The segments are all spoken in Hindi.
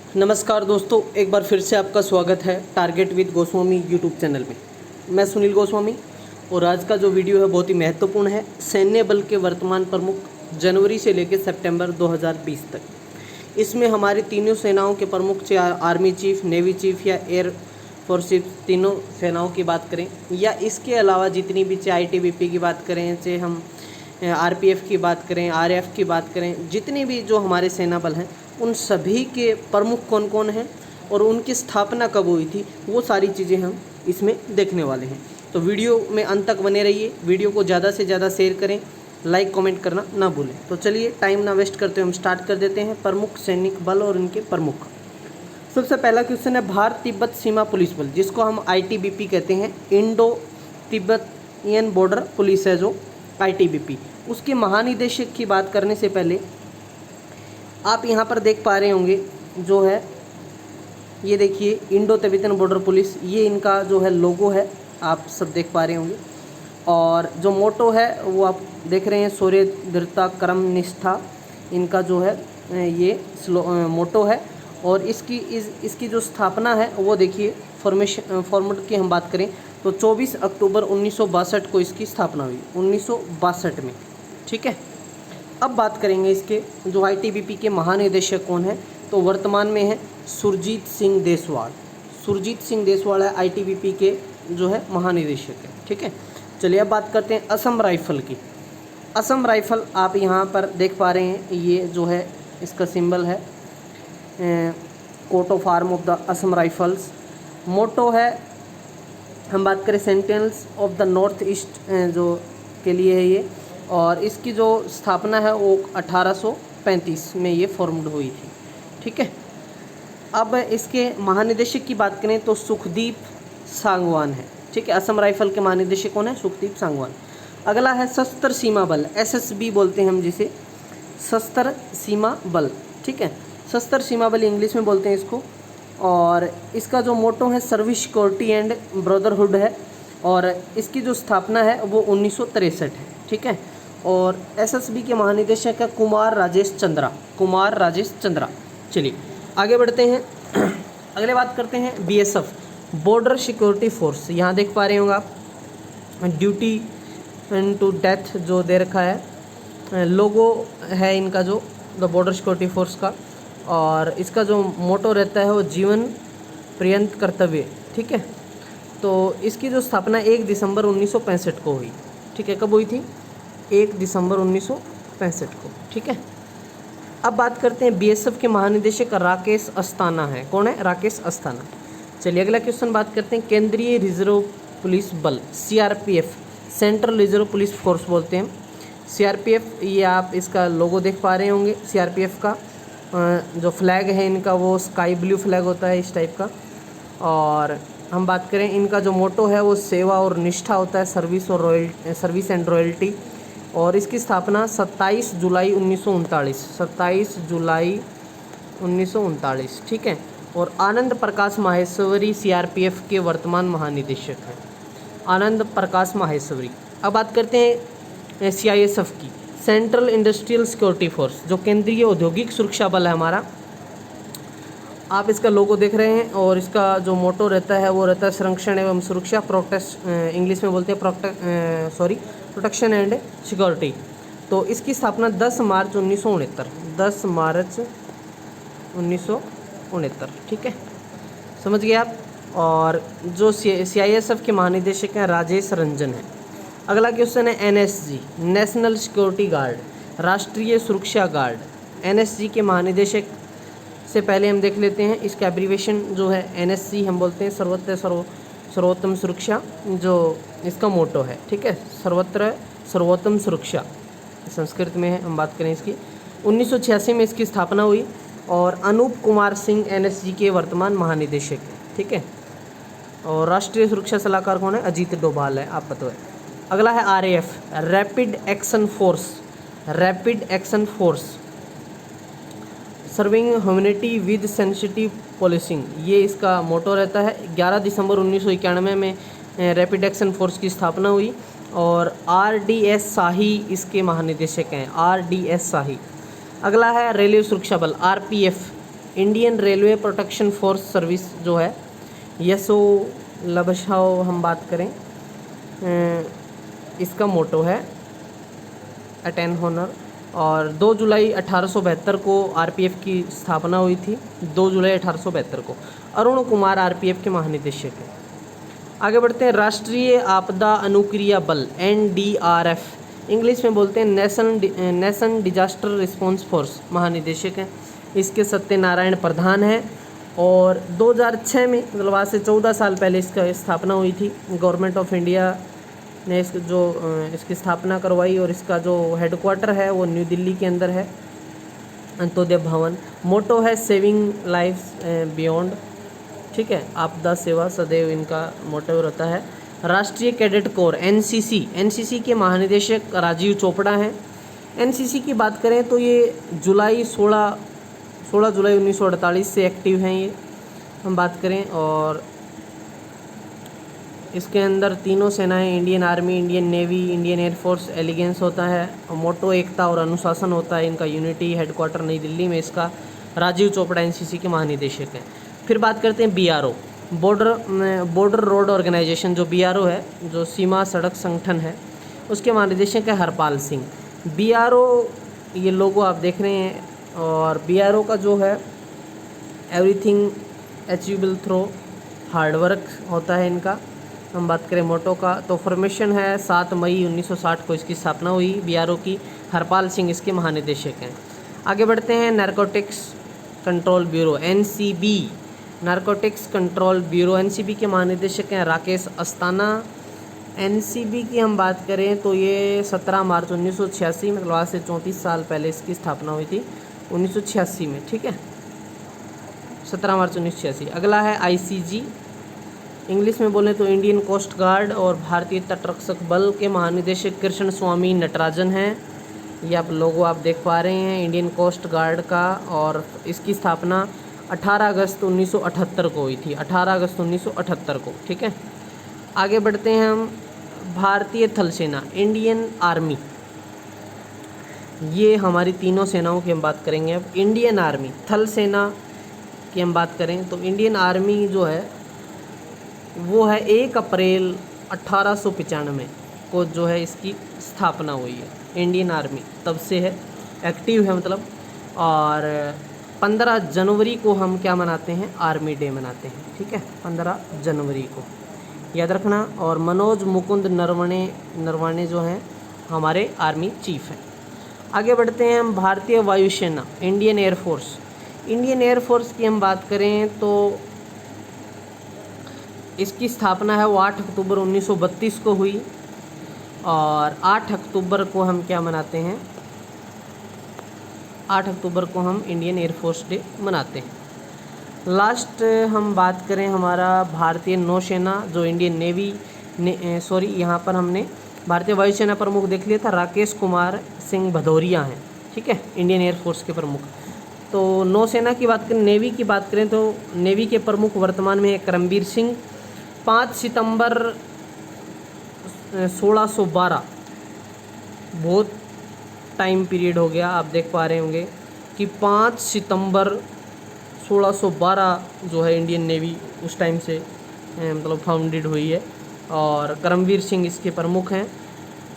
नमस्कार दोस्तों, एक बार फिर से आपका स्वागत है target with Goswami YouTube channel में। मैं सुनील गोस्वामी और आज का जो वीडियो है बहुत ही महत्वपूर्ण है। सैन्य बल के वर्तमान प्रमुख जनवरी से लेकर सितंबर 2020 तक। इसमें हमारी तीनों सेनाओं के प्रमुख, चाहे आर्मी चीफ, नेवी चीफ या एयर फोर्स चीफ, तीनों सेनाओं की बात करें या इसके अलावा जितनी भी, चाहे ITBP की बात करें, चाहे हम RPF की बात करें, RF की बात करें, जितने भी जो हमारे सेना बल हैं उन सभी के प्रमुख कौन कौन हैं और उनकी स्थापना कब हुई थी, वो सारी चीज़ें हम इसमें देखने वाले हैं। तो वीडियो में अंत तक बने रहिए। वीडियो को ज़्यादा से ज़्यादा शेयर करें, लाइक कमेंट करना ना भूलें। तो चलिए टाइम ना वेस्ट करते हुए हम स्टार्ट कर देते हैं। प्रमुख सैनिक बल और उनके प्रमुख। सबसे पहला क्वेश्चन है भारत तिब्बत सीमा पुलिस बल, जिसको हम ITBP कहते हैं। इंडो तिब्बतियन बॉर्डर पुलिस है जो ITBP। उसके महानिदेशक की बात करने से पहले आप यहाँ पर देख पा रहे होंगे जो है, ये देखिए इंडो तिब्बतियन बॉर्डर पुलिस, ये इनका जो है लोगो है, आप सब देख पा रहे होंगे। और जो मोटो है वो आप देख रहे हैं, शौर्य, दृढ़ता, कर्म, निष्ठा, इनका जो है ये मोटो है। और इसकी जो स्थापना है वो देखिए, फॉर्मेट की हम बात करें तो 24 अक्टूबर 1962 को इसकी स्थापना हुई, 1962 में। ठीक है, अब बात करेंगे इसके जो ITBP के महानिदेशक कौन है, तो वर्तमान में है सुरजीत सिंह देसवाल। सुरजीत सिंह देसवाल है ITBP के जो है महानिदेशक है। ठीक है, चलिए अब बात करते हैं असम राइफल की। असम राइफल आप यहाँ पर देख पा रहे हैं, ये जो है इसका सिंबल है coat of arm of the Assam Rifles. Motto है, हम बात करें sentinels of the North East जो के लिए है ये। और इसकी जो स्थापना है वो 1835 में ये फॉर्म्ड हुई थी। ठीक है, अब इसके महानिदेशक की बात करें तो सुखदीप सांगवान है। ठीक है, असम राइफल के महानिदेशक कौन है? सुखदीप सांगवान। अगला है सशस्त्र सीमा बल, SSB बोलते हैं हम जिसे, सशस्त्र सीमा बल। ठीक है, सशस्त्र सीमा बल इंग्लिश में बोलते हैं इसको। और इसका जो मोटो है सर्विस, सिक्योरिटी एंड ब्रदरहुड है। और इसकी जो स्थापना है वो 1963 है। ठीक है, और SSB के महानिदेशक है कुमार राजेश चंद्रा, कुमार राजेश चंद्रा। चलिए आगे बढ़ते हैं। अगले बात करते हैं BSF, बॉर्डर सिक्योरिटी फोर्स। यहाँ देख पा रहे होंगे आप, ड्यूटी टू डेथ जो दे रखा है, लोगो है इनका जो द बॉर्डर सिक्योरिटी फोर्स का। और इसका जो मोटो रहता है वो जीवन पर्यंत कर्तव्य। ठीक है, तो इसकी जो स्थापना 1 दिसंबर 1965 को हुई। ठीक है, कब हुई थी? 1 दिसंबर 1965 को। ठीक है, अब बात करते हैं BSF के महानिदेशक राकेश अस्थाना है। कौन है? राकेश अस्थाना। चलिए अगला क्वेश्चन बात करते हैं केंद्रीय रिजर्व पुलिस बल, CRPF, central reserve police force बोलते हैं। CRPF, ये आप इसका लोगो देख पा रहे होंगे। CRPF का जो फ्लैग है इनका वो स्काई ब्लू फ्लैग होता है, इस टाइप का। और हम बात करें इनका जो मोटो है वो सेवा और निष्ठा होता है, सर्विस एंड रॉयल्टी। और इसकी स्थापना 27 जुलाई 1939, 27 जुलाई 1939। ठीक है, और आनंद प्रकाश माहेश्वरी CRPF के वर्तमान महानिदेशक हैं, आनंद प्रकाश माहेश्वरी। अब बात करते हैं CISF की, सेंट्रल इंडस्ट्रियल सिक्योरिटी फोर्स, जो केंद्रीय औद्योगिक सुरक्षा बल है हमारा। आप इसका लोगो देख रहे हैं और इसका जो मोटो रहता है वो रहता है संरक्षण एवं सुरक्षा, इंग्लिश में बोलते हैं प्रोटेक्शन एंड सिक्योरिटी। तो इसकी स्थापना 10 मार्च 1969, 10 मार्च 1969। ठीक है, समझ गए आप। और जो CISF के महानिदेशक हैं राजेश रंजन है। अगला क्वेश्चन है NSG, नेशनल सिक्योरिटी गार्ड, राष्ट्रीय सुरक्षा गार्ड। NSG के महानिदेशक से पहले हम देख लेते हैं इसका एब्रीवेशन जो है NSC हम बोलते हैं, सर्वोत्तम सुरक्षा, जो इसका मोटो है। ठीक है, सर्वत्र सर्वोत्तम सुरक्षा संस्कृत में है, हम बात करें इसकी। 1986 में इसकी स्थापना हुई। और अनूप कुमार सिंह NSG के वर्तमान महानिदेशक हैं। ठीक है, और राष्ट्रीय सुरक्षा सलाहकार कौन है? अजीत डोभाल है, आप पता है। अगला है RAF, rapid action force, rapid action force serving humanity with sensitive policing, ये इसका मोटो रहता है। 11 दिसंबर 1991 में रैपिड एक्शन फोर्स की स्थापना हुई। और RDS शाही इसके महानिदेशक हैं, RDS शाही। अगला है रेलवे सुरक्षा बल, RPF, Indian railway protection force service जो है, यसो लबशाओ हम बात करें, इसका मोटो है अटेन होनर। और 2 जुलाई 1872 को आरपीएफ की स्थापना हुई थी, 2 जुलाई 1872 को। अरुण कुमार आरपीएफ के महानिदेशक हैं। आगे बढ़ते हैं। राष्ट्रीय आपदा अनुक्रिया बल एनडीआरएफ, इंग्लिश में बोलते हैं नेशन डिजास्टर रिस्पॉन्स फोर्स, महानिदेशक हैं इसके सत्यनारायण प्रधान हैं। और 2006 में, मतलब आज से 14 साल पहले इसका स्थापना हुई थी। गवर्नमेंट ऑफ इंडिया ने इसकी स्थापना करवाई और इसका जो हेडक्वार्टर है वो न्यू दिल्ली के अंदर है, अंत्योदय भवन। मोटो है सेविंग लाइफ्स बियॉन्ड, ठीक है, आपदा सेवा सदैव इनका मोटो रहता है। राष्ट्रीय कैडेट कोर एनसीसी के महानिदेशक राजीव चोपड़ा हैं। एनसीसी की बात करें तो ये 16 जुलाई 1948 से एक्टिव हैं ये हम बात करें। और इसके अंदर तीनों सेनाएं, Indian army, Indian navy, Indian air force allegiance होता है। मोटो एकता और अनुशासन होता है इनका, यूनिटी। हेडक्वार्टर नई दिल्ली में इसका। राजीव चोपड़ा एनसीसी के महानिदेशक हैं। फिर बात करते हैं बीआरओ, बॉर्डर रोड ऑर्गेनाइजेशन, जो बीआरओ है, जो सीमा सड़क संगठन है, उसके महानिदेशक है हरपाल सिंह। बीआरओ, ये लोगो आप देख रहे हैं। और बीआरओ का जो है एवरीथिंग अचीवेबल थ्रू हार्डवर्क होता है इनका। हम बात करें मोटो का तो फॉर्मेशन है 7 मई 1960 को इसकी स्थापना हुई बीआरओ की। हरपाल सिंह इसके महानिदेशक हैं। आगे बढ़ते हैं। Narcotics control bureau NCB, narcotics control bureau NCB के महानिदेशक हैं राकेश अस्थाना। एनसीबी की हम बात करें तो ये 17 मार्च 1986, मतलब आज से 34 साल पहले इसकी स्थापना हुई थी, 1986 में, ठीक है, 17 मार्च 1986। अगला है आईसीजी, इंग्लिश में बोलें तो इंडियन कोस्ट गार्ड और भारतीय तटरक्षक बल के महानिदेशक कृष्ण स्वामी नटराजन हैं। ये आप लोगों आप देख पा रहे हैं इंडियन कोस्ट गार्ड का। और इसकी स्थापना 18 अगस्त 1978 को हुई थी, 18 अगस्त 1978 को, ठीक है। आगे बढ़ते हैं हम। भारतीय थल सेना, इंडियन आर्मी, ये हमारी तीनों सेनाओं की हम बात करेंगे अब। इंडियन आर्मी, थल सेना की हम बात करें तो इंडियन आर्मी जो है वो है 1 अप्रैल 1895 को जो है इसकी स्थापना हुई है। इंडियन आर्मी तब से है, एक्टिव है मतलब। और 15 जनवरी को हम क्या मनाते हैं, आर्मी डे मनाते हैं, ठीक है, 15 जनवरी को याद रखना। और मनोज मुकुंद नरवणे जो हैं हमारे आर्मी चीफ हैं। आगे बढ़ते हैं हम। भारतीय वायुसेना, इंडियन एयरफोर्स, इंडियन एयरफोर्स की हम बात करें तो इसकी स्थापना है वो 8 अक्टूबर 1932 को हुई। और 8 अक्टूबर को हम क्या मनाते हैं, 8 अक्टूबर को हम इंडियन एयरफोर्स डे मनाते हैं। लास्ट हम बात करें हमारा भारतीय नौसेना, जो इंडियन नेवी यहाँ पर हमने भारतीय वायुसेना प्रमुख देख लिया था, राकेश कुमार सिंह भदौरिया हैं, ठीक है, इंडियन एयरफोर्स के प्रमुख। तो नौसेना की बात करें, नेवी की बात करें तो नेवी के प्रमुख वर्तमान में है करमबीर सिंह। 5 सितंबर 1612, बहुत टाइम पीरियड हो गया, आप देख पा रहे होंगे कि 5 सितंबर 1612 जो है इंडियन नेवी उस टाइम से मतलब फाउंडेड हुई है। और करमबीर सिंह इसके प्रमुख हैं।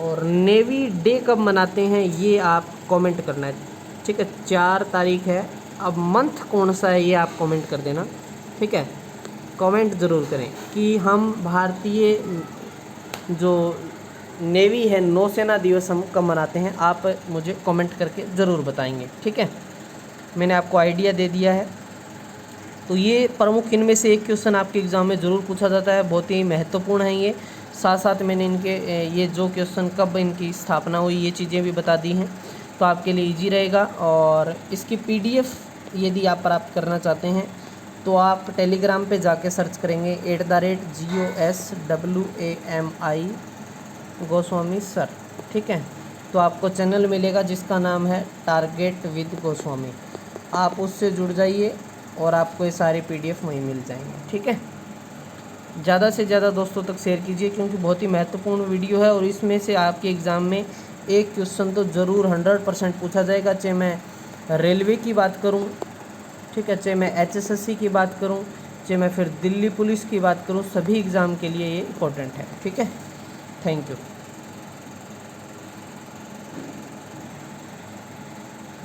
और नेवी डे कब मनाते हैं ये आप कमेंट करना है, ठीक है, 4 तारीख है। अब मंथ कौन सा है ये आप कमेंट कर देना, ठीक है, कमेंट ज़रूर करें कि हम भारतीय जो नेवी है नौसेना दिवस हम कब मनाते हैं, आप मुझे कमेंट करके ज़रूर बताएंगे, ठीक है। मैंने आपको आइडिया दे दिया है। तो ये प्रमुख इनमें से एक क्वेश्चन आपके एग्ज़ाम में ज़रूर पूछा जाता है, बहुत ही महत्वपूर्ण है ये। साथ साथ मैंने इनके ये जो क्वेश्चन कब इनकी स्थापना हुई ये चीज़ें भी बता दी हैं, तो आपके लिए इजी रहेगा। और इसकी PDF यदि आप प्राप्त करना चाहते हैं तो आप टेलीग्राम पे जाके सर्च करेंगे @GOSWAMI गोस्वामी सर, ठीक है, तो आपको चैनल मिलेगा जिसका नाम है टारगेट विद गोस्वामी। आप उससे जुड़ जाइए और आपको ये सारे PDF वहीं मिल जाएंगे, ठीक है। ज़्यादा से ज़्यादा दोस्तों तक शेयर कीजिए क्योंकि बहुत ही महत्वपूर्ण वीडियो है और इसमें से आपके एग्ज़ाम में एक क्वेश्चन तो ज़रूर 100% पूछा जाएगा, चाहे मैं रेलवे की बात करूं, ठीक है। चाहे मैं HSSC की बात करूँ, चाहे मैं फिर दिल्ली पुलिस की बात करूँ, सभी एग्ज़ाम के लिए ये इम्पोर्टेंट है। ठीक है, थैंक यू।